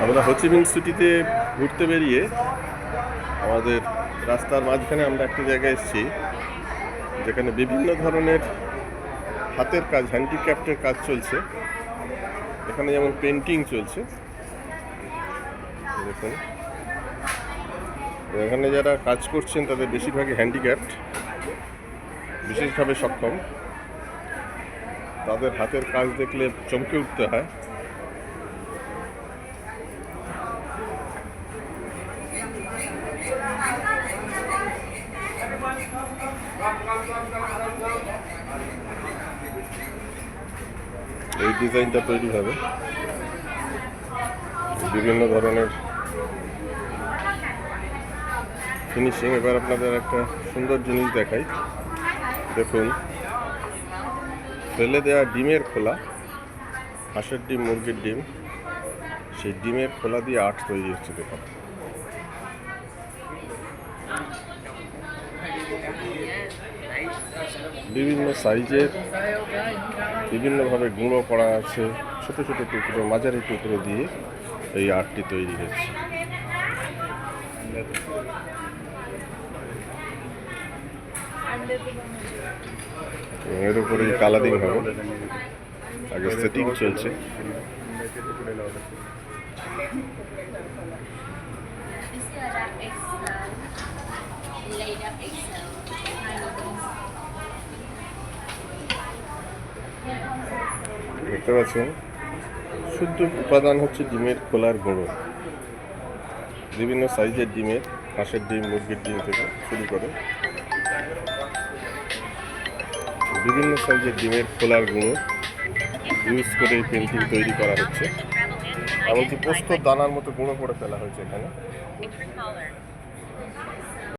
আমরা হোচিমিন সিটিতে ঘুরতে বেরিয়ে আমাদের রাস্তার মাঝখানে আমরা একটা জায়গায় এসেছি যেখানে বিভিন্ন ধরনের হাতের কাজ, হ্যান্ডিক্রাফটের কাজ চলছে। এখানে যেমন পেন্টিং চলছে, দেখুন এখানে যারা কাজ করছেন তাদের বেশিরভাগই হ্যান্ডিক্রাফট, বিশেষভাবে সক্ষম। তাদের হাতের কাজ দেখলে চমকে উঠতে হয়। এই ডিজাইনটা তৈরি হবে বিভিন্ন ধরনের ফিনিশিং। এবার আপনাদের একটা সুন্দর জিনিস দেখাই, দেখুন ফেলে দেওয়া ডিমের খোলা, হাঁসের ডিম, মুরগির ডিম, সেই ডিমের খোলা দিয়ে আর্ট তৈরি হচ্ছে। দেখুন বিভিন্ন সাইজের, বিভিন্নভাবে গুঁড়ো করা আছে, ছোট ছোট টুকরো, মাঝারি টুকরো দিয়ে এই আর্টটি তৈরি হচ্ছে। এর উপরে কালারিং হবে, আগে সেটিং চলছে। দেখতে পাচ্ছেন শুদ্ধ উপাদান হচ্ছে ডিমের খোলার গুঁড়ো। বিভিন্ন সাইজের ডিমের, হাঁসের ডিম, মুরগির ডিম থেকে শুরু করে বিভিন্ন সাইজের ডিমের খোলার গুঁড়ো ইউজ করে এই পেন্টিং তৈরি করা হচ্ছে। এমনকি পোস্তর দানার মতো গুঁড়ো করে ফেলা হয়েছে এখানে।